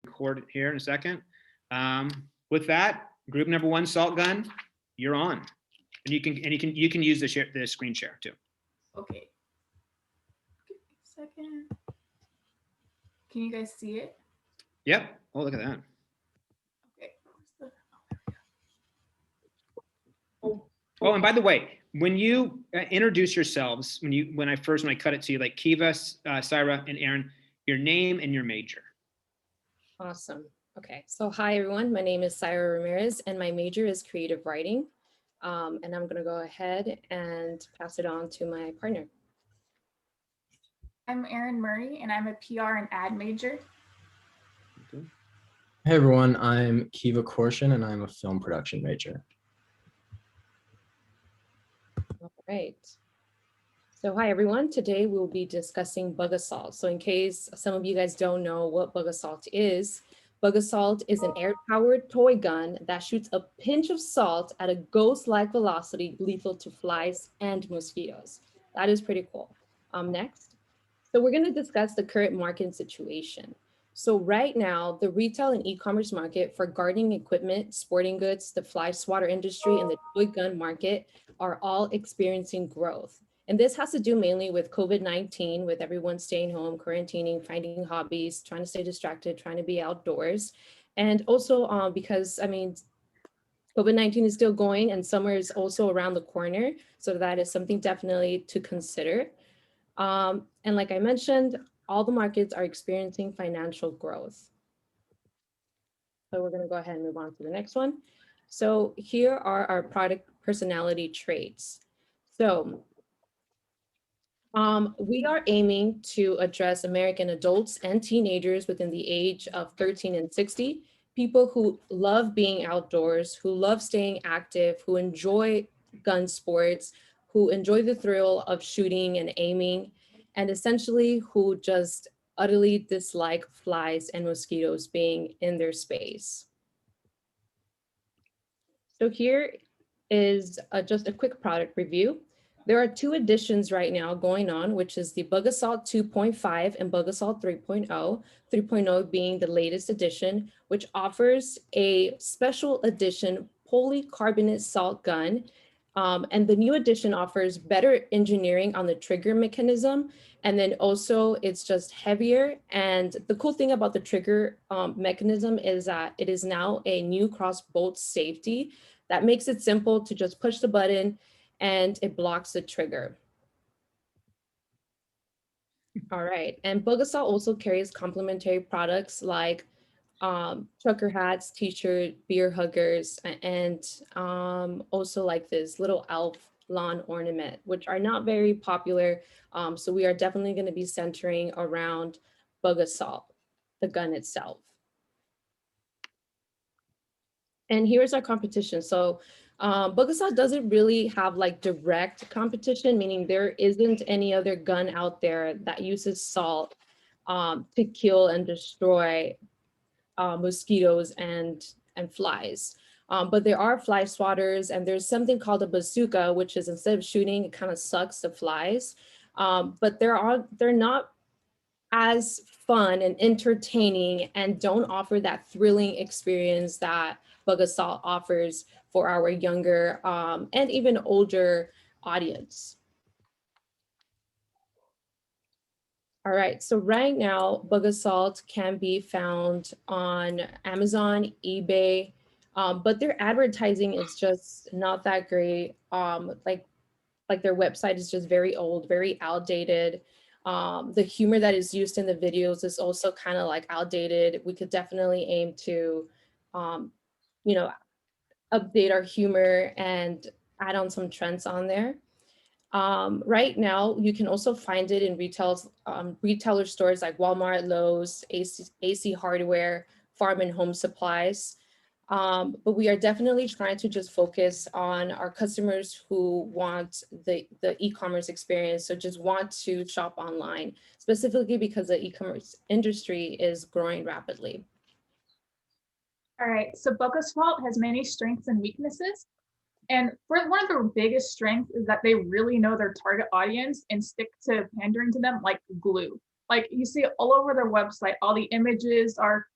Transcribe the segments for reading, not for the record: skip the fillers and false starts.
record here in a second. With that, group number one, Salt Gun, you're on, and you can use the screen share too. Okay. Give me a second. Can you guys see it? Yep. Oh, look at that. Okay. Oh, and by the way, when you introduce yourselves, when I cut it to you, like Kiva, Syra, and Aaron, your name and your major. Awesome. Okay, so hi everyone, my name is Syra Ramirez and my major is creative writing. And I'm gonna go ahead and pass it on to my partner. I'm Erin Murray and I'm a PR and ad major. Okay. Hey everyone, I'm Kiva Korshin and I'm a film production major. All right. So hi everyone, today we'll be discussing bug assault. So in case some of you guys don't know what bug assault is an air-powered toy gun that shoots a pinch of salt at a ghost-like velocity lethal to flies and mosquitoes. That is pretty cool. Next. So we're gonna discuss the current market situation. So right now, the retail and e-commerce market for gardening equipment, sporting goods, the fly swatter industry, and the toy gun market are all experiencing growth. And this has to do mainly with COVID-19, with everyone staying home, quarantining, finding hobbies, trying to stay distracted, trying to be outdoors. And also because, I mean, COVID-19 is still going and summer is also around the corner. So that is something definitely to consider. And like I mentioned, all the markets are experiencing financial growth. So we're going to go ahead and move on to the next one. So here are our product personality traits. So we are aiming to address American adults and teenagers within the age of 13 and 60, people who love being outdoors, who love staying active, who enjoy gun sports, who enjoy the thrill of shooting and aiming, and essentially who just utterly dislike flies and mosquitoes being in their space. So here is just a quick product review. There are two editions right now going on, which is the Bug Assault 2.5 and Bug Assault 3.0, 3.0 being the latest edition, which offers a special edition polycarbonate salt gun. And the new edition offers better engineering on the trigger mechanism. And then also it's just heavier. And the cool thing about the trigger mechanism is that it is now a new cross bolt safety that makes it simple to just push the button and it blocks the trigger. All right, and Bug Assault also carries complementary products like trucker hats, t-shirt, beer huggers, and also like this little elf lawn ornament, which are not very popular. So we are definitely going to be centering around Bug Assault, the gun itself. And here's our competition. So Bug Assault doesn't really have like direct competition, meaning there isn't any other gun out there that uses salt to kill and destroy mosquitoes and flies. But there are fly swatters, and there's something called a bazooka, which is instead of shooting, it kind of sucks the flies. But they're not as fun and entertaining and don't offer that thrilling experience that Bug Assault offers for our younger and even older audience. All right, so right now, Bug Assault can be found on Amazon, eBay, but their advertising is just not that great. Like their website is just very old, very outdated. The humor that is used in the videos is also kind of like outdated. We could definitely aim to, you know, update our humor and add on some trends on there. Right now, you can also find it in retailer stores like Walmart, Lowe's, AC Hardware, Farm and Home Supplies. But we are definitely trying to just focus on our customers who want the e-commerce experience, so just want to shop online, specifically because the e-commerce industry is growing rapidly. All right, so Bug Assault has many strengths and weaknesses. And one of their biggest strengths is that they really know their target audience and stick to pandering to them like glue. Like you see all over their website, all the images are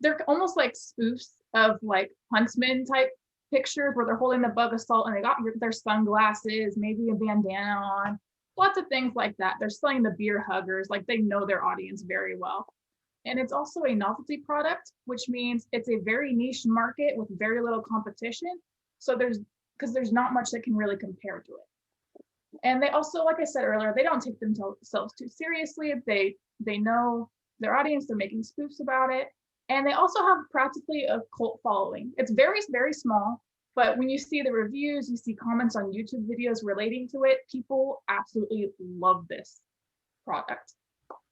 they're almost like spoofs of like huntsman type pictures where they're holding the bug assault and they got their sunglasses, maybe a bandana on, lots of things like that. They're selling the beer huggers, like they know their audience very well. And it's also a novelty product, which means it's a very niche market with very little competition. So because there's not much that can really compare to it. And they also, like I said earlier, they don't take themselves too seriously. They know their audience, they're making spoofs about it. And they also have practically a cult following. It's very, very small, but when you see the reviews, you see comments on YouTube videos relating to it, people absolutely love this product.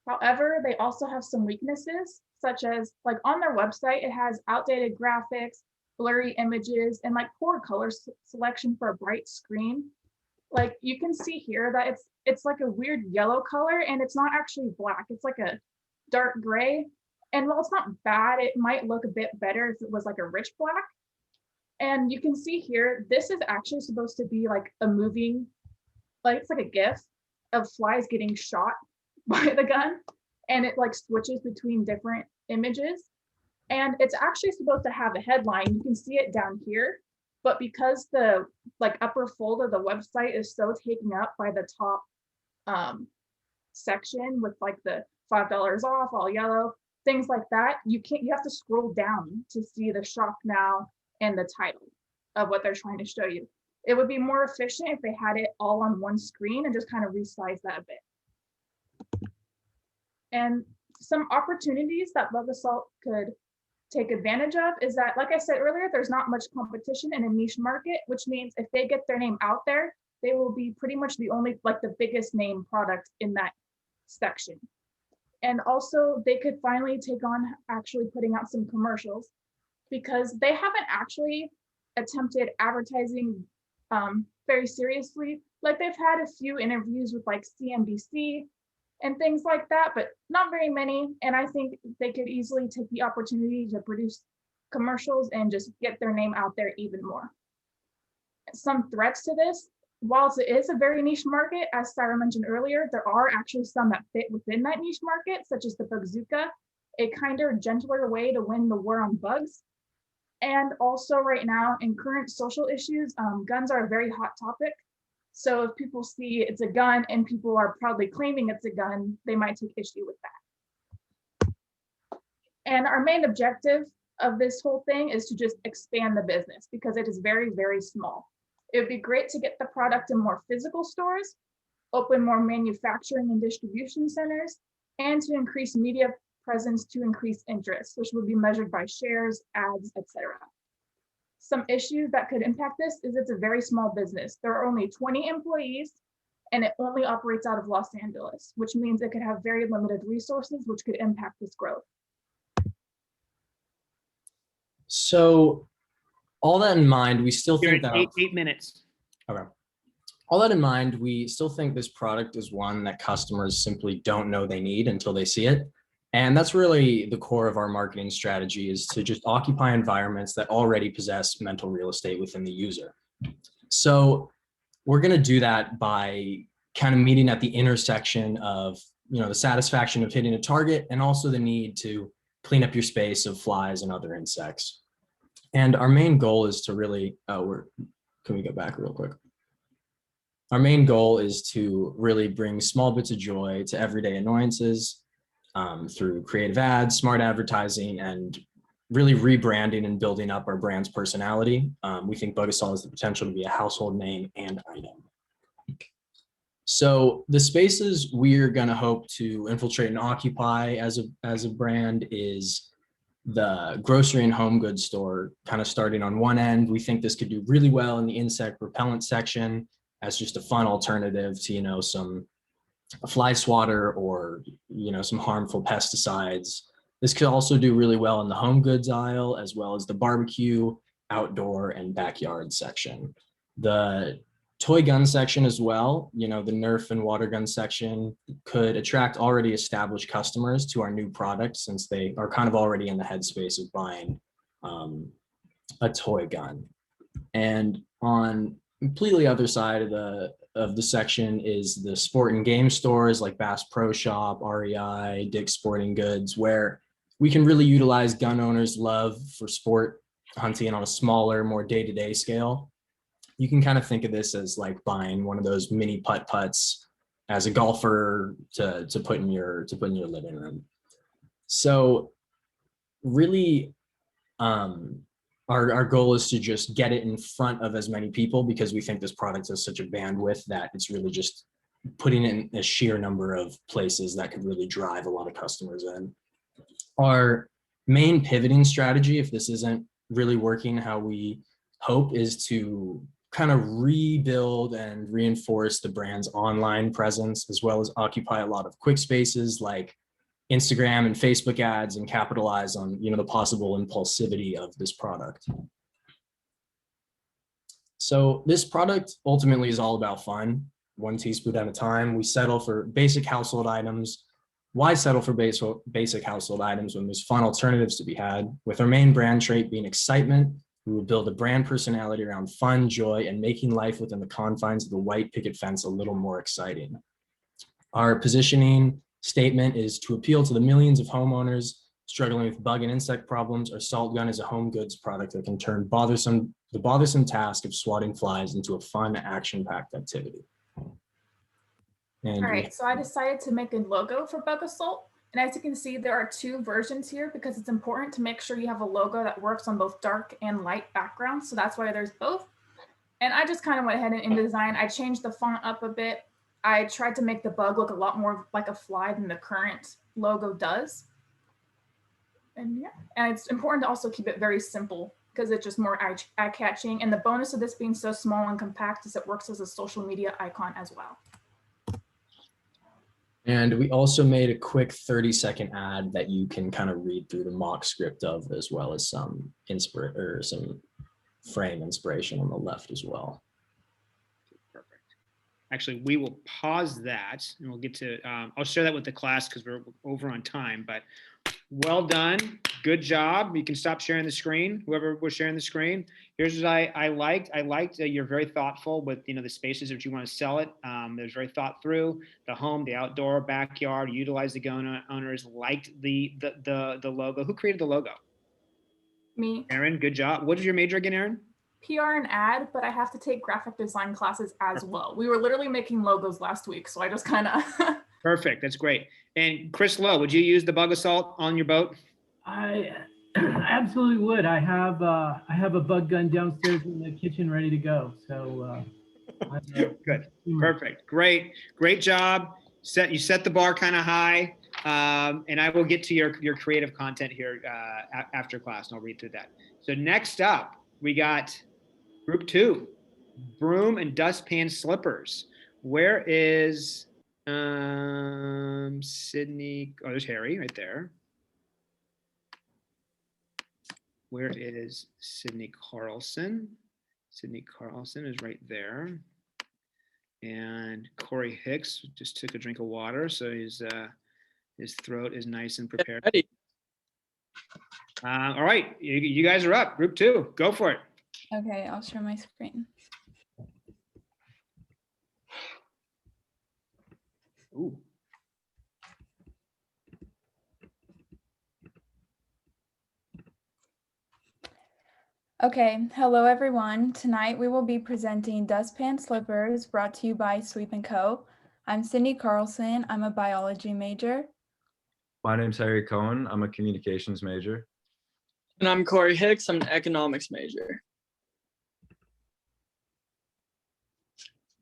However, they also have some weaknesses, such as like on their website, it has outdated graphics, blurry images, and like poor color selection for a bright screen. Like you can see here that it's like a weird yellow color and it's not actually black. It's like a dark gray. And while it's not bad, it might look a bit better if it was like a rich black. And you can see here, this is actually supposed to be like a moving, like it's like a GIF of flies getting shot by the gun. And it like switches between different images. And it's actually supposed to have a headline. You can see it down here. But because the like upper fold of the website is so taken up by the top section with like the $5 off, all yellow, things like that, you have to scroll down to see the shop now and the title of what they're trying to show you. It would be more efficient if they had it all on one screen and just kind of resize that a bit. And some opportunities that Bug Assault could take advantage of is that, like I said earlier, there's not much competition in a niche market, which means if they get their name out there, they will be pretty much the only, like the biggest name product in that section. And also they could finally take on actually putting out some commercials because they haven't actually attempted advertising very seriously. Like they've had a few interviews with like CNBC and things like that, but not very many. And I think they could easily take the opportunity to produce commercials and just get their name out there even more. Some threats to this, whilst it is a very niche market, as Sarah mentioned earlier, there are actually some that fit within that niche market, such as the Bugzooka, a kinder, gentler way to win the war on bugs. And also right now in current social issues, guns are a very hot topic. So if people see it's a gun and people are proudly claiming it's a gun, they might take issue with that. And our main objective of this whole thing is to just expand the business because it is very, very small. It would be great to get the product in more physical stores, open more manufacturing and distribution centers, and to increase media presence to increase interest, which would be measured by shares, ads, etc. Some issues that could impact this is it's a very small business. There are only 20 employees and it only operates out of Los Angeles, which means it could have very limited resources, which could impact this growth. So all that in mind, we still You're think at that eight minutes. okay. All that in mind, we still think this product is one that customers simply don't know they need until they see it. And that's really the core of our marketing strategy, is to just occupy environments that already possess mental real estate within the user. So we're going to do that by kind of meeting at the intersection of, the satisfaction of hitting a target and also the need to clean up your space of flies and other insects. And our main goal is to really, can we go back real quick? Our main goal is to really bring small bits of joy to everyday annoyances through creative ads, smart advertising, and really rebranding and building up our brand's personality. We think Bug Assault has the potential to be a household name and item. So the spaces we're going to hope to infiltrate and occupy as a brand is the grocery and home goods store, kind of starting on one end. We think this could do really well in the insect repellent section as just a fun alternative to, some fly swatter or, some harmful pesticides. This could also do really well in the home goods aisle, as well as the barbecue, outdoor, and backyard section. The toy gun section as well, the Nerf and water gun section could attract already established customers to our new product, since they are kind of already in the headspace of buying a toy gun. And on completely other side of the section is the sport and game stores like Bass Pro Shop, REI, Dick's Sporting Goods, where we can really utilize gun owners' love for sport hunting on a smaller, more day-to-day scale. You can kind of think of this as like buying one of those mini putt-putts as a golfer to put in your living room. So really, our goal is to just get it in front of as many people, because we think this product has such a bandwidth that it's really just putting it in a sheer number of places that could really drive a lot of customers in. Our main pivoting strategy, if this isn't really working how we hope, is to kind of rebuild and reinforce the brand's online presence, as well as occupy a lot of quick spaces like Instagram and Facebook ads, and capitalize on, the possible impulsivity of this product. So this product ultimately is all about fun, one teaspoon at a time. We settle for basic household items. Why settle for basic household items when there's fun alternatives to be had? With our main brand trait being excitement, we will build a brand personality around fun, joy, and making life within the confines of the white picket fence a little more exciting. Our positioning statement is to appeal to the millions of homeowners struggling with bug and insect problems. Our salt gun is a home goods product that can turn the bothersome task of swatting flies into a fun, action-packed activity. And All right, so I decided to make a logo for Bug Assault. And as you can see, there are 2 versions here because it's important to make sure you have a logo that works on both dark and light backgrounds. So that's why there's both. And I just kind of went ahead and in design, I changed the font up a bit. I tried to make the bug look a lot more like a fly than the current logo does. And yeah, and it's important to also keep it very simple because it's just more eye-catching. And the bonus of this being so small and compact is it works as a social media icon as well. And we also made a quick 30-second ad that you can kind of read through the mock script of, as well as some frame inspiration on the left as well. Perfect. Actually, we will pause that and we'll get to, I'll share that with the class because we're over on time, but well done. Good job. You can stop sharing the screen, whoever was sharing the screen. Here's what I liked. I liked that you're very thoughtful with, the spaces that you want to sell it. There's very thought through the home, the outdoor, backyard, utilize the gun owners, liked the logo. Who created the logo? Me. Aaron, good job. What is your major again, Aaron? PR and ad, but I have to take graphic design classes as well. We were literally making logos last week, so I just kind of. Perfect. That's great. And Chris Lowe, would you use the Bug Assault on your boat? I absolutely would. I have a bug gun downstairs in the kitchen ready to go. So good. Perfect. Great job. You set the bar kind of high. And I will get to your creative content here after class, and I'll read through that. So next up, we got group 2, broom and dustpan slippers. Where is Sydney? Oh, there's Harry right there. Where is Sydney Carlson? Sydney Carlson is right there. And Corey Hicks just took a drink of water, so his throat is nice and prepared. All right, you guys are up. Group 2, go for it. Okay, I'll share my screen. Ooh. Okay, hello everyone. Tonight we will be presenting Dustpan Slippers brought to you by Sweep & Co. I'm Cindy Carlson. I'm a biology major. My name's Harry Cohen. I'm a communications major. And I'm Corey Hicks. I'm an economics major.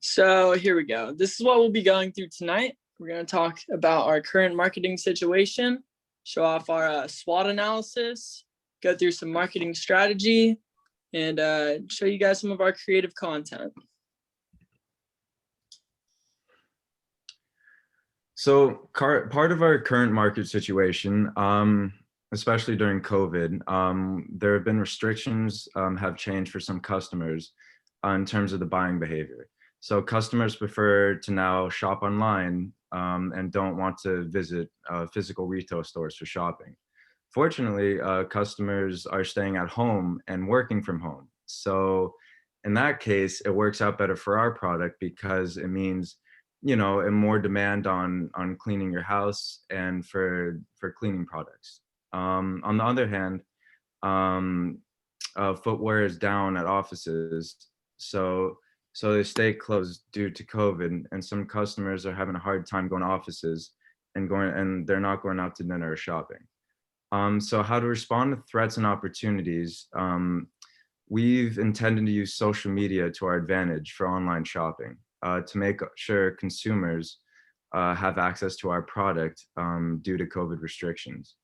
So here we go. This is what we'll be going through tonight. We're going to talk about our current marketing situation, show off our SWOT analysis, go through some marketing strategy, and show you guys some of our creative content. So part of our current market situation, especially during COVID, there have been restrictions have changed for some customers in terms of the buying behavior. So customers prefer to now shop online and don't want to visit physical retail stores for shopping. Fortunately, customers are staying at home and working from home. So in that case, it works out better for our product because it means, a more demand on cleaning your house and for cleaning products. On the other hand, footwear is down at offices, so they stay closed due to COVID, and some customers are having a hard time going to offices and they're not going out to dinner or shopping. So how to respond to threats and opportunities? We've intended to use social media to our advantage for online shopping to make sure consumers have access to our product due to COVID restrictions.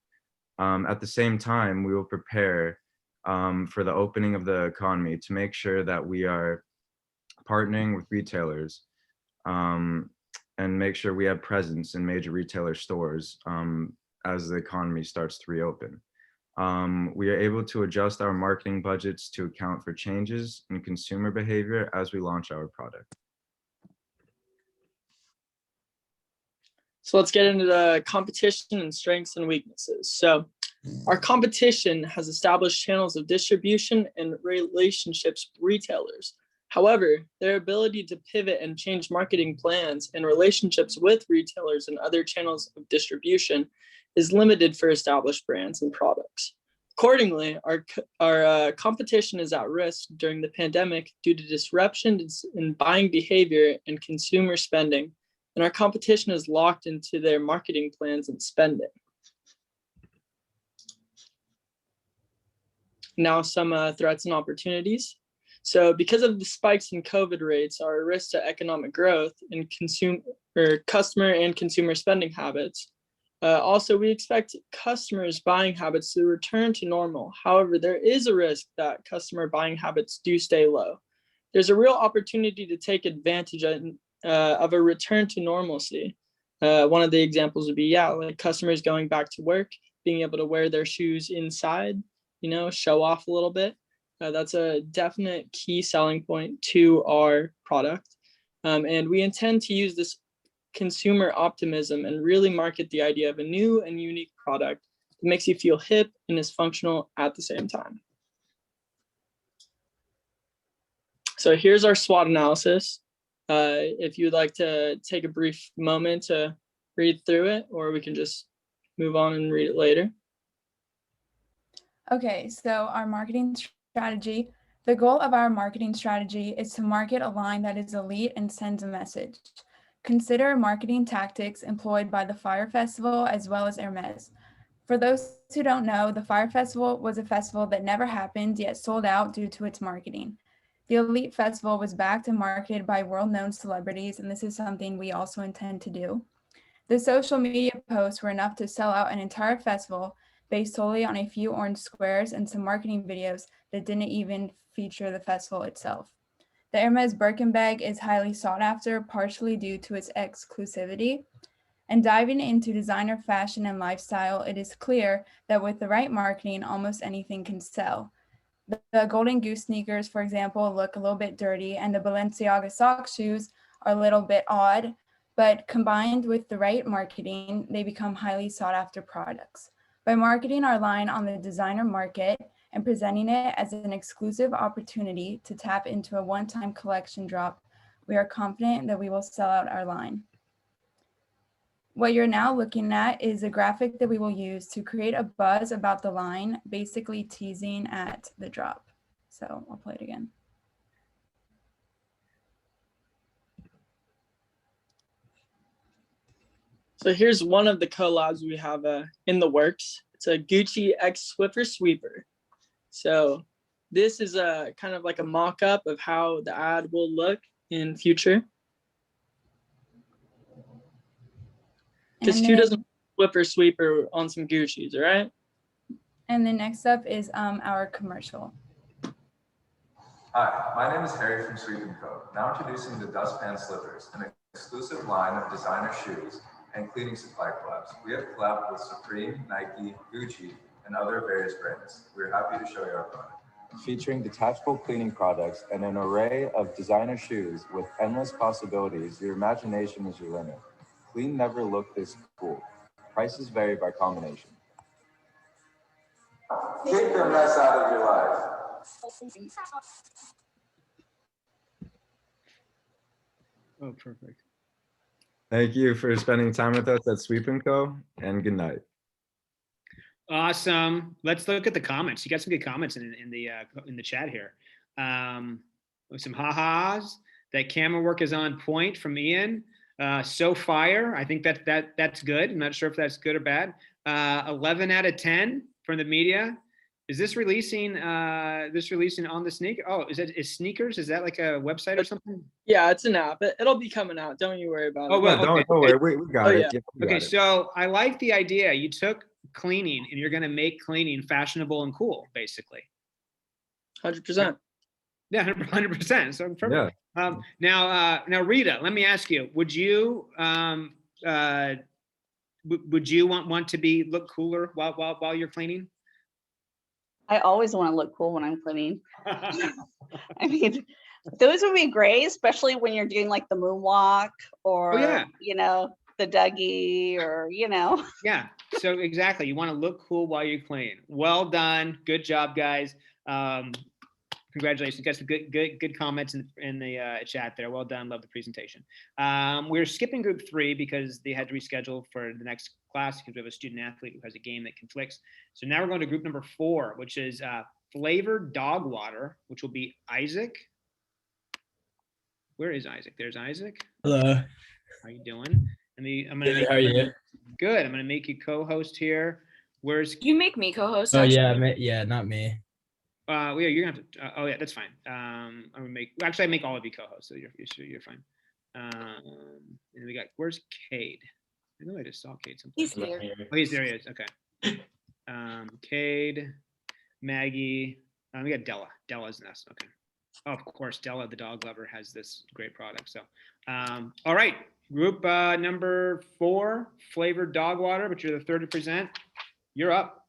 At the same time, we will prepare for the opening of the economy to make sure that we are partnering with retailers and make sure we have presence in major retailer stores as the economy starts to reopen. We are able to adjust our marketing budgets to account for changes in consumer behavior as we launch our product. So let's get into the competition and strengths and weaknesses. So our competition has established channels of distribution and relationships with retailers. However, their ability to pivot and change marketing plans and relationships with retailers and other channels of distribution is limited for established brands and products. Accordingly, our competition is at risk during the pandemic due to disruptions in buying behavior and consumer spending, and our competition is locked into their marketing plans and spending. Now some threats and opportunities. So because of the spikes in COVID rates, our risk to economic growth and customer and consumer spending habits. Also, we expect customers' buying habits to return to normal. However, there is a risk that customer buying habits do stay low. There's a real opportunity to take advantage of a return to normalcy. One of the examples would be, like customers going back to work, being able to wear their shoes inside, show off a little bit. That's a definite key selling point to our product. And we intend to use this consumer optimism and really market the idea of a new and unique product that makes you feel hip and is functional at the same time. So here's our SWOT analysis. If you'd like to take a brief moment to read through it, or we can just move on and read it later. Okay, so our marketing strategy. The goal of our marketing strategy is to market a line that is elite and sends a message. Consider marketing tactics employed by the Fire Festival as well as Hermes. For those who don't know, the Fire Festival was a festival that never happened yet sold out due to its marketing. The Elite Festival was backed and marketed by world-known celebrities, and this is something we also intend to do. The social media posts were enough to sell out an entire festival based solely on a few orange squares and some marketing videos that didn't even feature the festival itself. The Hermes Birkin bag is highly sought after, partially due to its exclusivity. And diving into designer fashion and lifestyle, it is clear that with the right marketing, almost anything can sell. The Golden Goose sneakers, for example, look a little bit dirty, and the Balenciaga sock shoes are a little bit odd, but combined with the right marketing, they become highly sought after products. By marketing our line on the designer market and presenting it as an exclusive opportunity to tap into a one-time collection drop, we are confident that we will sell out our line. What you're now looking at is a graphic that we will use to create a buzz about the line, basically teasing at the drop. So I'll play it again. So here's one of the collabs we have in the works. It's a Gucci X Swiffer Sweeper. So this is a kind of like a mock-up of how the ad will look in future. Because who doesn't Swiffer Sweeper on some Gucci's, right? And then next up is our commercial. Hi, my name is Harry from Sweep & Co. Now introducing the Dustpan Slippers, an exclusive line of designer shoes and cleaning supply collabs. We have collabed with Supreme, Nike, Gucci, and other various brands. We're happy to show you our product. Featuring detachable cleaning products and an array of designer shoes with endless possibilities, your imagination is your limit. Clean never looked this cool. Prices vary by combination. Take the mess out of your life. Oh, perfect. Thank you for spending time with us at Sweep & Co. and good night. Awesome. Let's look at the comments. You got some good comments in the chat here. With some ha-has. That camera work is on point from Ian. So fire. I think that's good. I'm not sure if that's good or bad. 11 out of 10 from the media. Is this releasing on the sneaker? Oh, is Sneakers? Is that like a website or something? Yeah, it's an app. It'll be coming out. Don't you worry about Oh, it. well, Yeah, don't okay. worry. We got Oh, it. yeah. Yeah, we Okay, got it. so I like the idea. You took cleaning and you're going to make cleaning fashionable and cool, basically. 100%. Yeah, 100%. So perfect. Yeah. Now, Rita, let me ask you: would you want to look cooler while you're cleaning? I always want to look cool when I'm cleaning. I mean, those would be great, especially when you're doing like the moonwalk or, yeah. The Dougie or, Yeah. So exactly, you want to look cool while you're cleaning. Well done. Good job, guys. Congratulations. Got some good comments in the chat there. Well done. Love the presentation. We're skipping group 3 because they had to reschedule for the next class because we have a student athlete who has a game that conflicts. So now we're going to group number 4, which is flavored dog water, which will be Isaac. Where is Isaac? There's Isaac. Hello. How you doing? Good, how are you? Good. I'm going to make you co-host here. Where's You make me co-host. Oh actually. yeah, not me. yeah, you're gonna have to. Oh yeah, that's fine. I'm gonna I make all of you co-hosts, so you're fine. And we got where's Cade? I know I just saw Cade sometime. He's there. Oh, he's there. He is. Okay. Cade, Maggie. We got Della. Della's nest. Okay. Oh, of course, Della, the dog lover, has this great product. So, all right, group number 4, flavored dog water, but you're the third to present. You're up.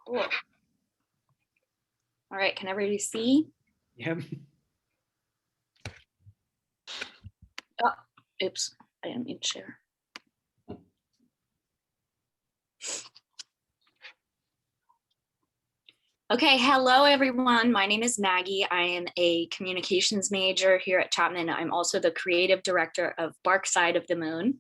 Cool. All right, can everybody see? Yep. Oh, oops, I didn't mean to share. Okay, hello everyone. My name is Maggie. I am a communications major here at Chapman. I'm also the creative director of Bark Side of the Moon.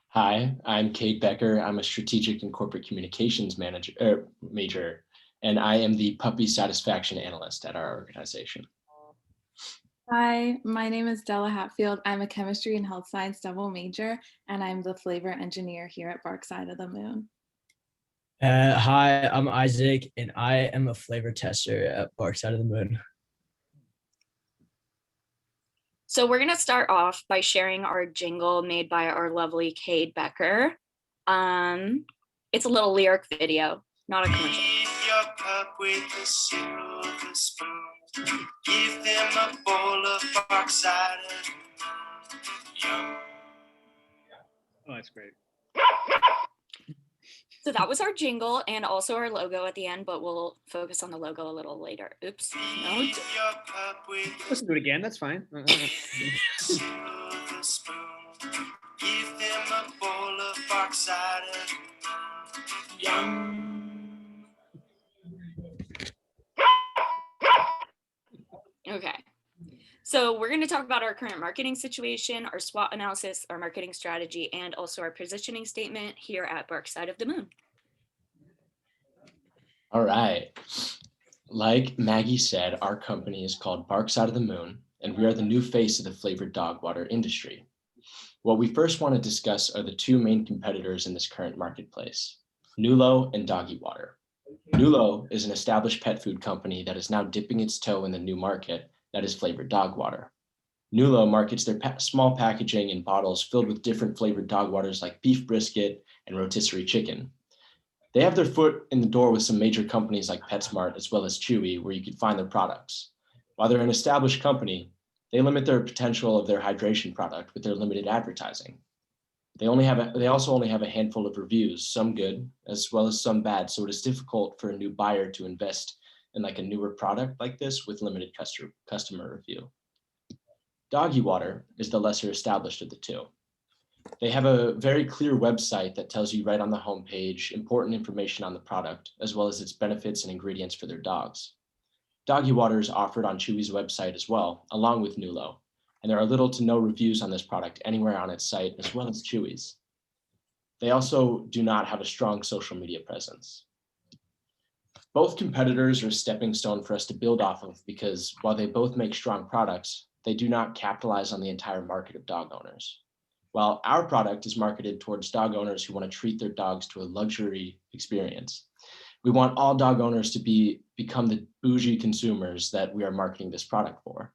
Hi, I'm Kate Becker. I'm a strategic and corporate communications major, and I am the puppy satisfaction analyst at our organization. Hi, my name is Della Hatfield. I'm a chemistry and health science double major, and I'm the flavor engineer here at Bark Side of the Moon. Hi, I'm Isaac, and I am a flavor tester at Bark Side of the Moon. So we're gonna start off by sharing our jingle made by our lovely Cade Becker. It's a little lyric video, not a commercial. Your cup with a silver spoon. Give them a bowl of Bark Side of the Moon. Oh, that's great. So that was our jingle and also our logo at the end, but we'll focus on the logo a little later. Oops. No. Listen to it again. That's fine. Silver spoon. Give them a bowl of Bark Side of the Moon. Yum. Okay. So we're going to talk about our current marketing situation, our SWOT analysis, our marketing strategy, and also our positioning statement here at Bark Side of the Moon. All right. Like Maggie said, our company is called Bark Side of the Moon, and we are the new face of the flavored dog water industry. What we first want to discuss are the 2 main competitors in this current marketplace, Nulo and Doggy Water. Nulo is an established pet food company that is now dipping its toe in the new market that is flavored dog water. Nulo markets their small packaging in bottles filled with different flavored dog waters like beef brisket and rotisserie chicken. They have their foot in the door with some major companies like PetSmart as well as Chewy, where you can find their products. While they're an established company, they limit their potential of their hydration product with their limited advertising. They also only have a handful of reviews, some good as well as some bad, so it is difficult for a new buyer to invest in like a newer product like this with limited customer review. Doggy Water is the lesser established of the 2. They have a very clear website that tells you right on the homepage important information on the product, as well as its benefits and ingredients for their dogs. Doggy Water is offered on Chewy's website as well, along with Nulo, and there are little to no reviews on this product anywhere on its site, as well as Chewy's. They also do not have a strong social media presence. Both competitors are a stepping stone for us to build off of because while they both make strong products, they do not capitalize on the entire market of dog owners. While our product is marketed towards dog owners who want to treat their dogs to a luxury experience, we want all dog owners to become the bougie consumers that we are marketing this product for.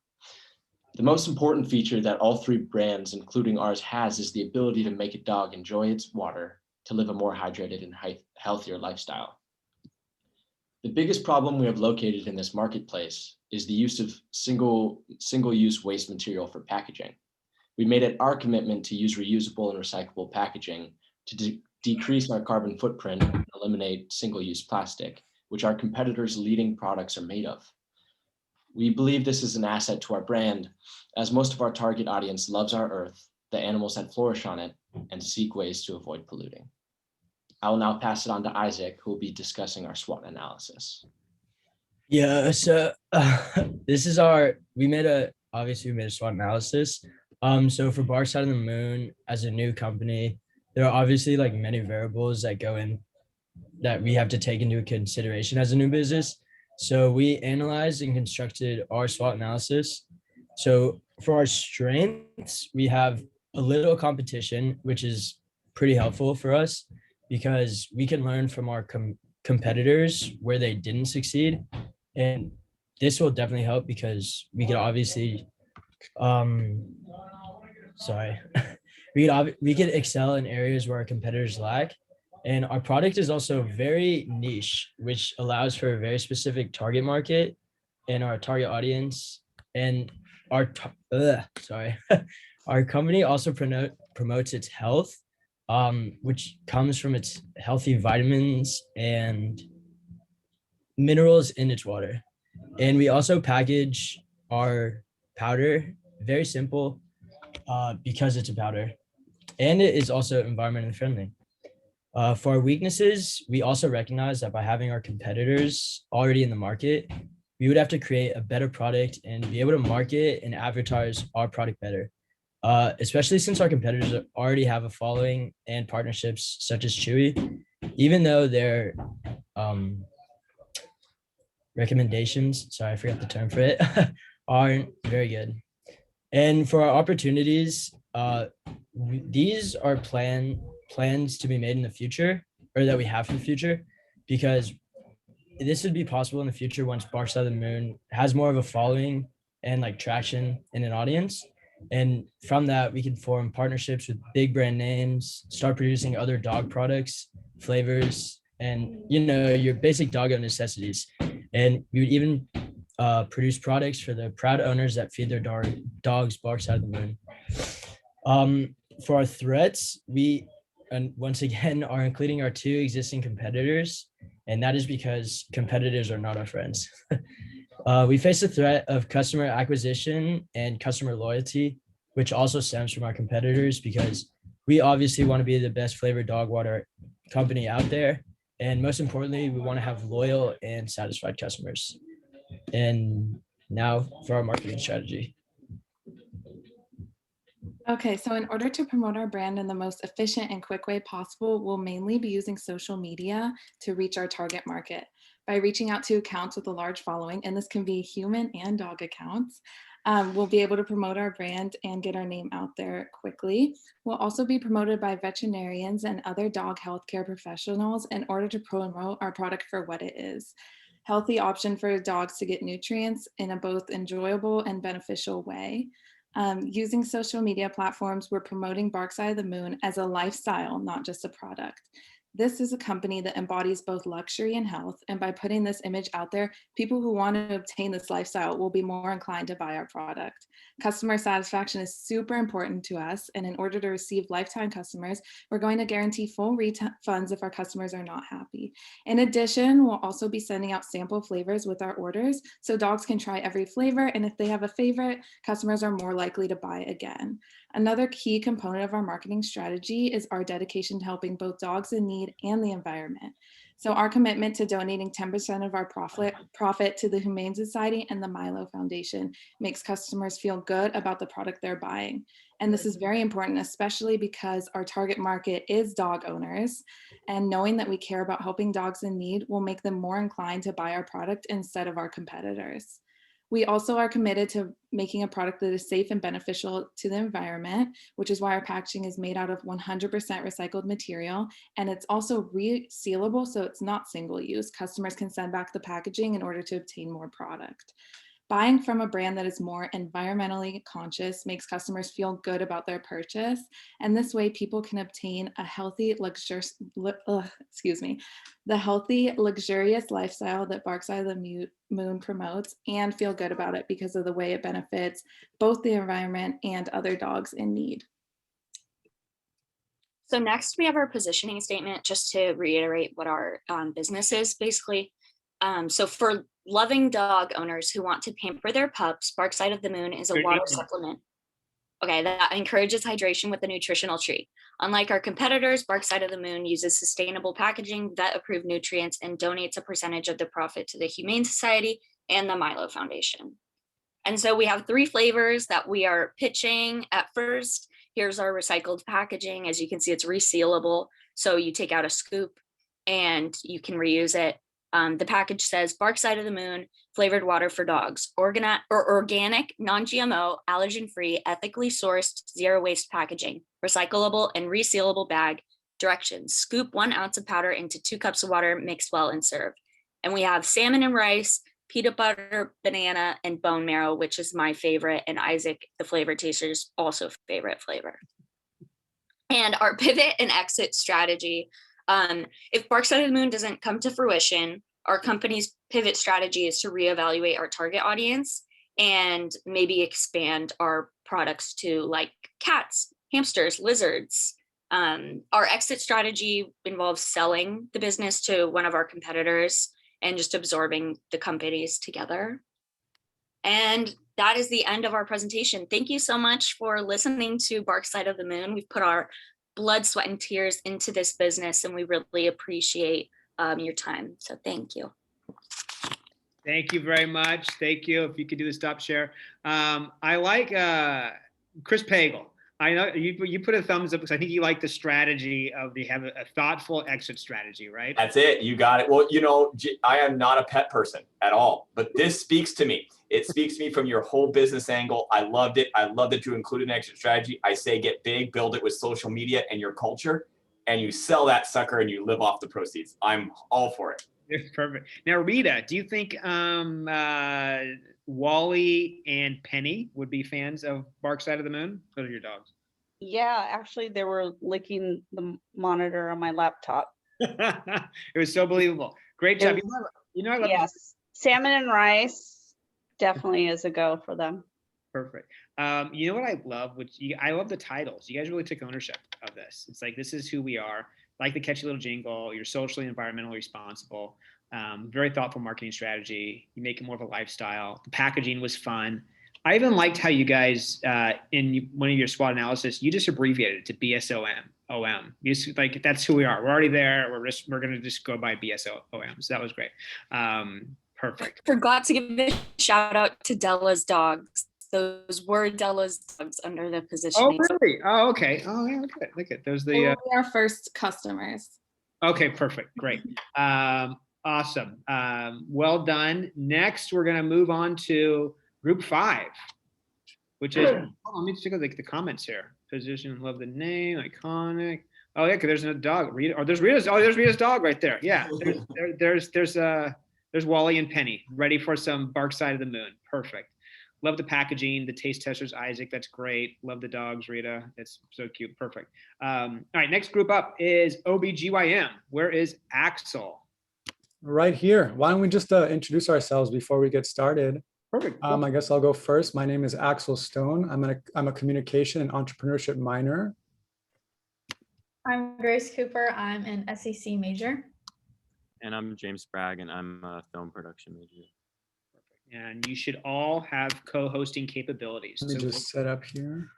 The most important feature that all three brands, including ours, has is the ability to make a dog enjoy its water to live a more hydrated and healthier lifestyle. The biggest problem we have located in this marketplace is the use of single-use waste material for packaging. We made it our commitment to use reusable and recyclable packaging to decrease our carbon footprint and eliminate single-use plastic, which our competitors' leading products are made of. We believe this is an asset to our brand, as most of our target audience loves our earth, the animals that flourish on it, and seek ways to avoid polluting. I will now pass it on to Isaac, who will be discussing our SWOT analysis. Yeah, so this is we made a SWOT analysis. So for Bark Side of the Moon, as a new company, there are obviously like many variables that go in that we have to take into consideration as a new business. So we analyzed and constructed our SWOT analysis. So for our strengths, we have a little competition, which is pretty helpful for us because we can learn from our competitors where they didn't succeed. And this will definitely help because we could obviously, we could excel in areas where our competitors lack. And our product is also very niche, which allows for a very specific target market and our target audience. And our company also promotes its health, which comes from its healthy vitamins and minerals in its water. And we also package our powder very simple because it's a powder, and it is also environmentally friendly. For our weaknesses, we also recognize that by having our competitors already in the market, we would have to create a better product and be able to market and advertise our product better, especially since our competitors already have a following and partnerships such as Chewy, even though their recommendations, sorry, I forgot the term for it, aren't very good. And for our opportunities, these are plans to be made in the future, or that we have for the future, because this would be possible in the future once Bark Side of the Moon has more of a following and like traction in an audience. And from that, we can form partnerships with big brand names, start producing other dog products, flavors, and your basic doggo necessities. And we would even produce products for the proud owners that feed their dogs Bark Side of the Moon. For our threats, we once again are including our two existing competitors, and that is because competitors are not our friends. We face the threat of customer acquisition and customer loyalty, which also stems from our competitors, because we obviously want to be the best flavored dog water company out there. And most importantly, we want to have loyal and satisfied customers. And now for our marketing strategy. Okay, so in order to promote our brand in the most efficient and quick way possible, we'll mainly be using social media to reach our target market by reaching out to accounts with a large following, and this can be human and dog accounts. We'll be able to promote our brand and get our name out there quickly. We'll also be promoted by veterinarians and other dog healthcare professionals in order to promote our product for what it is. Healthy option for dogs to get nutrients in a both enjoyable and beneficial way. Using social media platforms, we're promoting Bark Side of the Moon as a lifestyle, not just a product. This is a company that embodies both luxury and health, and by putting this image out there, people who want to obtain this lifestyle will be more inclined to buy our product. Customer satisfaction is super important to us, and in order to receive lifetime customers, we're going to guarantee full refunds if our customers are not happy. In addition, we'll also be sending out sample flavors with our orders, so dogs can try every flavor, and if they have a favorite, customers are more likely to buy again. Another key component of our marketing strategy is our dedication to helping both dogs in need and the environment. So our commitment to donating 10% of our profit to the Humane Society and the Milo Foundation makes customers feel good about the product they're buying. And this is very important, especially because our target market is dog owners. And knowing that we care about helping dogs in need will make them more inclined to buy our product instead of our competitors. We also are committed to making a product that is safe and beneficial to the environment, which is why our packaging is made out of 100% recycled material. And it's also resealable, so it's not single use. Customers can send back the packaging in order to obtain more product. Buying from a brand that is more environmentally conscious makes customers feel good about their purchase. And this way people can obtain a healthy, luxurious lifestyle that Bark Side of the Moon promotes and feel good about it because of the way it benefits both the environment and other dogs in need. So next we have our positioning statement, just to reiterate what our business is basically. So for loving dog owners who want to pamper their pups, Bark Side of the Moon is a water supplement. Okay, that encourages hydration with a nutritional treat. Unlike our competitors, Bark Side of the Moon uses sustainable packaging, vet-approved nutrients, and donates a percentage of the profit to the Humane Society and the Milo Foundation. And so we have 3 flavors that we are pitching at first. Here's our recycled packaging. As you can see, it's resealable. So you take out a scoop and you can reuse it. The package says Bark Side of the Moon, flavored water for dogs, organic, non-GMO, allergen-free, ethically sourced, zero waste packaging, recyclable and resealable bag. Directions: scoop 1 ounce of powder into 2 cups of water, mix well and serve. And we have salmon and rice, peanut butter, banana, and bone marrow, which is my favorite, and Isaac, the flavor taster's also favorite flavor. And our pivot and exit strategy. If Bark Side of the Moon doesn't come to fruition, our company's pivot strategy is to reevaluate our target audience and maybe expand our products to like cats, hamsters, lizards. Our exit strategy involves selling the business to one of our competitors and just absorbing the companies together. And that is the end of our presentation. Thank you so much for listening to Bark Side of the Moon. We've put our blood, sweat, and tears into this business, and we really appreciate your time. So thank you. Thank you very much. Thank you. If you could do the stop share. I like Chris Pagel. I know you put a thumbs up because I think you like the strategy of have a thoughtful exit strategy, right? That's it. You got it. Well, you know, I am not a pet person at all, but this speaks to me. It speaks to me from your whole business angle. I loved it. I love that you included an exit strategy. I say get big, build it with social media and your culture, and you sell that sucker and you live off the proceeds. I'm all for it. Perfect. Now, Rita, do you think Wally and Penny would be fans of Bark Side of the Moon? Those are your dogs. Yeah, actually, they were licking the monitor on my laptop. It was so believable. Great job. You know, I love yes. Salmon and rice definitely is a go for them. Perfect. You know what I love? I love the titles. You guys really took ownership of this. It's like, this is who we are. Like the catchy little jingle. You're socially and environmentally responsible. Very thoughtful marketing strategy. You make it more of a lifestyle. The packaging was fun. I even liked how you guys, in one of your SWOT analysis, you just abbreviated it to BSOM. Like, that's who we are. We're already there. We're going to just go by BSOM. So that was great. Perfect. Forgot to give a shout out to Della's dogs. Those were Della's dogs under the positioning. Oh, really? Oh, okay. Oh, yeah. Look at those. They will be our first customers. Okay, perfect. Great. Awesome. Well done. Next, we're going to move on to Group 5, which is, let me check out the comments here. Position, love the name, iconic. Oh yeah, because there's a dog. Rita, oh, there's Rita's dog right there. Yeah, there's Wally and Penny, ready for some Bark Side of the Moon. Perfect. Love the packaging, the taste testers, Isaac. That's great. Love the dogs, Rita. That's so cute. Perfect. All right, next group up is OBGYN. Where is Axel? Right here. Why don't we just introduce ourselves before we get started? Perfect. I guess I'll go first. My name is Axel Stone. I'm a communication and entrepreneurship minor. I'm Grace Cooper. I'm an SEC major. And I'm James Bragg, and I'm a film production major. And you should all have co-hosting capabilities. Let me just set up here.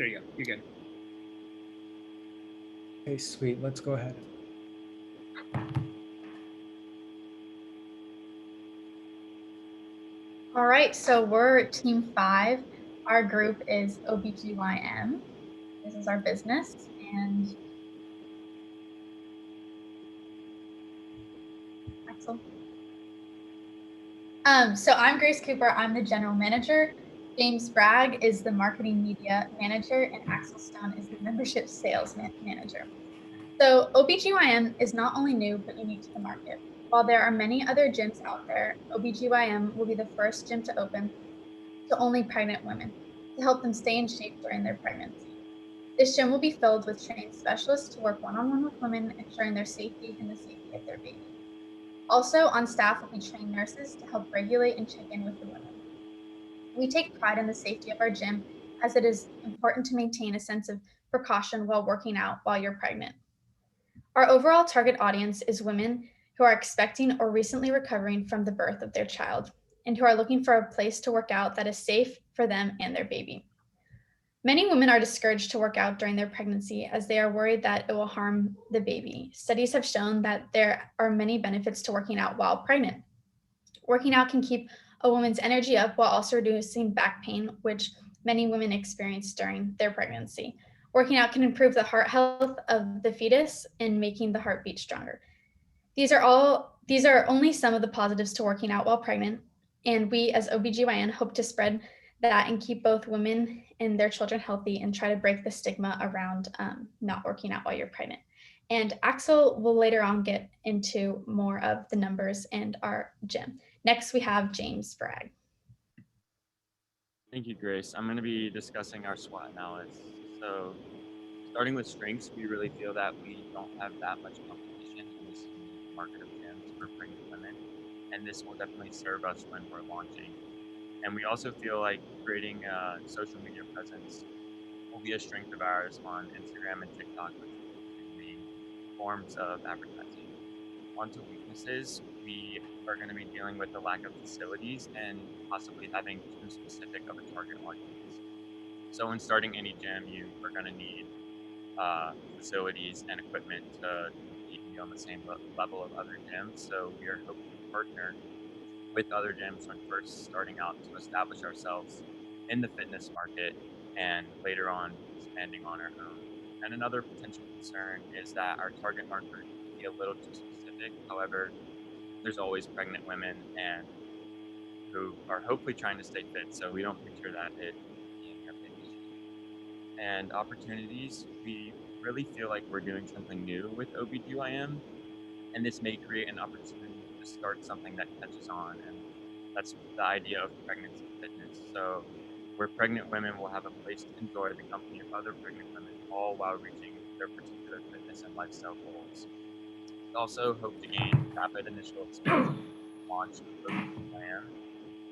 There you go. You're good. Okay, sweet. Let's go ahead. All right, so we're team 5. Our group is OBGYN. This is our business, and Axel. So I'm Grace Cooper. I'm the general manager. James Bragg is the marketing media manager, and Axel Stone is the membership sales manager. So OBGYN is not only new, but unique to the market. While there are many other gyms out there, OBGYN will be the first gym to open to only pregnant women to help them stay in shape during their pregnancy. This gym will be filled with trained specialists to work one-on-one with women, ensuring their safety and the safety of their baby. Also on staff will be trained nurses to help regulate and check in with the women. We take pride in the safety of our gym, as it is important to maintain a sense of precaution while working out while you're pregnant. Our overall target audience is women who are expecting or recently recovering from the birth of their child, and who are looking for a place to work out that is safe for them and their baby. Many women are discouraged to work out during their pregnancy as they are worried that it will harm the baby. Studies have shown that there are many benefits to working out while pregnant. Working out can keep a woman's energy up while also reducing back pain, which many women experience during their pregnancy. Working out can improve the heart health of the fetus and making the heartbeat stronger. These are only some of the positives to working out while pregnant, and we as OBGYN hope to spread that and keep both women and their children healthy and try to break the stigma around not working out while you're pregnant. And Axel will later on get into more of the numbers and our gym. Next, we have James Bragg. Thank you, Grace. I'm going to be discussing our SWOT analysis. So starting with strengths, we really feel that we don't have that much competition in this market of gyms for pregnant women, and this will definitely serve us when we're launching. And we also feel like creating a social media presence will be a strength of ours on Instagram and TikTok, which will be the forms of advertising. Onto weaknesses, we are going to be dealing with the lack of facilities and possibly having too specific of a target audience. So when starting any gym, you are going to need facilities and equipment to be on the same level of other gyms. So we are hoping to partner with other gyms when first starting out to establish ourselves in the fitness market and later on expanding on our own. And another potential concern is that our target market can be a little too specific. However, there's always pregnant women and who are hopefully trying to stay fit, so we don't picture that it being a big issue. And opportunities, we really feel like we're doing something new with OBGYN, and this may create an opportunity to start something that catches on, and that's the idea of pregnancy fitness. So where pregnant women will have a place to enjoy the company of other pregnant women, all while reaching their particular fitness and lifestyle goals. We also hope to gain rapid initial exposure launch of OBGYN.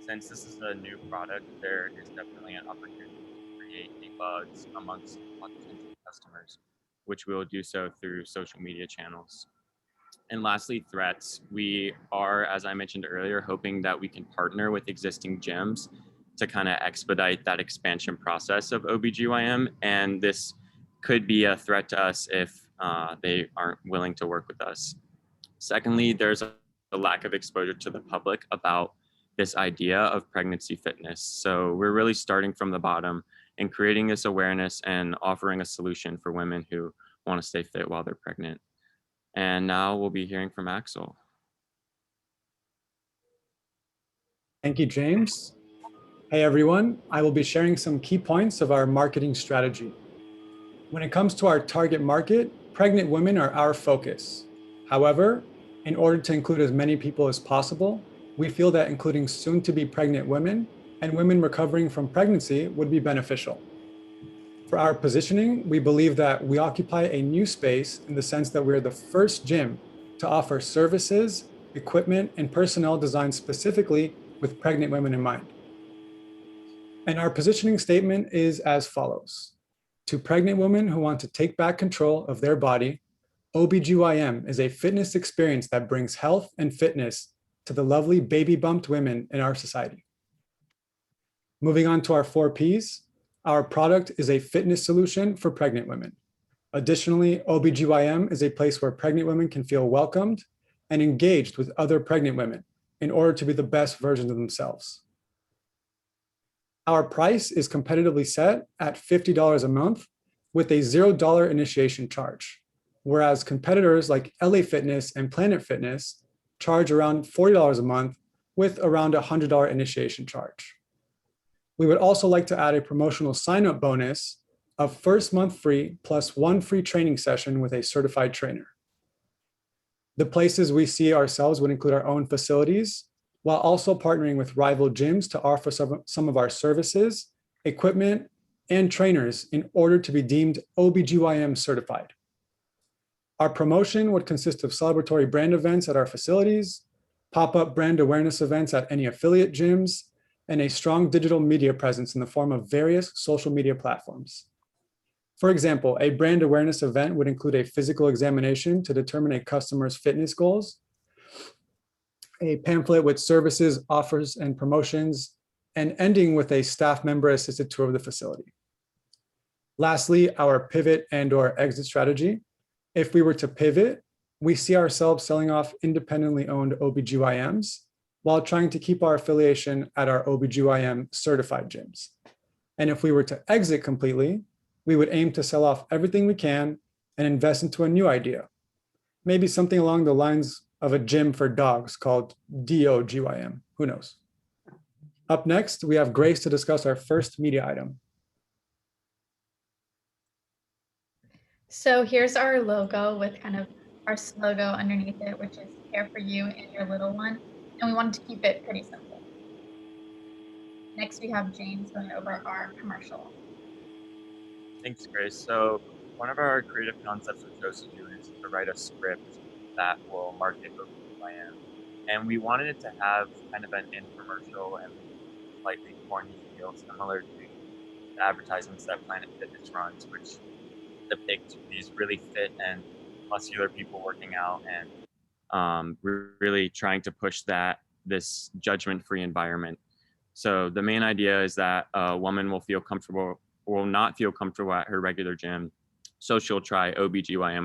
Since this is a new product, there is definitely an opportunity to create a buzz amongst potential customers, which we will do so through social media channels. And lastly, threats. We are, as I mentioned earlier, hoping that we can partner with existing gyms to kind of expedite that expansion process of OBGYN. And this could be a threat to us if they aren't willing to work with us. Secondly, there's a lack of exposure to the public about this idea of pregnancy fitness. So we're really starting from the bottom and creating this awareness and offering a solution for women who want to stay fit while they're pregnant. And now we'll be hearing from Axel. Thank you, James. Hey, everyone. I will be sharing some key points of our marketing strategy. When it comes to our target market, pregnant women are our focus. However, in order to include as many people as possible, we feel that including soon-to-be pregnant women and women recovering from pregnancy would be beneficial. For our positioning, we believe that we occupy a new space in the sense that we're the first gym to offer services, equipment, and personnel designed specifically with pregnant women in mind. And our positioning statement is as follows. To pregnant women who want to take back control of their body, OBGYN is a fitness experience that brings health and fitness to the lovely baby bumped women in our society. Moving on to our 4 Ps. Our product is a fitness solution for pregnant women. Additionally, OBGYM is a place where pregnant women can feel welcomed and engaged with other pregnant women in order to be the best versions of themselves. Our price is competitively set at $50 a month with a $0 initiation charge, whereas competitors like LA Fitness and Planet Fitness charge around $40 a month with around a $100 initiation charge. We would also like to add a promotional sign-up bonus of first month free plus 1 free training session with a certified trainer. The places we see ourselves would include our own facilities, while also partnering with rival gyms to offer some of our services, equipment, and trainers in order to be deemed OBGYM certified. Our promotion would consist of celebratory brand events at our facilities, pop-up brand awareness events at any affiliate gyms, and a strong digital media presence in the form of various social media platforms. For example, a brand awareness event would include a physical examination to determine a customer's fitness goals, a pamphlet with services, offers, and promotions, and ending with a staff member assisted tour of the facility. Lastly, our pivot and/or exit strategy. If we were to pivot, we see ourselves selling off independently owned OBGYMs while trying to keep our affiliation at our OBGYM certified gyms. And if we were to exit completely, we would aim to sell off everything we can and invest into a new idea. Maybe something along the lines of a gym for dogs called DOGYM, who knows? Up next, we have Grace to discuss our first media item. So here's our logo with kind of our logo underneath it, which is care for you and your little one. And we wanted to keep it pretty simple. Next, we have James going over our commercial. Thanks, Grace. So one of our creative concepts we chose to do is to write a script that will market OBGYN. And we wanted it to have kind of an infomercial and slightly corny feel, similar to the advertisements that Planet Fitness runs, which depict these really fit and muscular people working out and really trying to push this judgment-free environment. So the main idea is that a woman will not feel comfortable at her regular gym, so she'll try OBGYN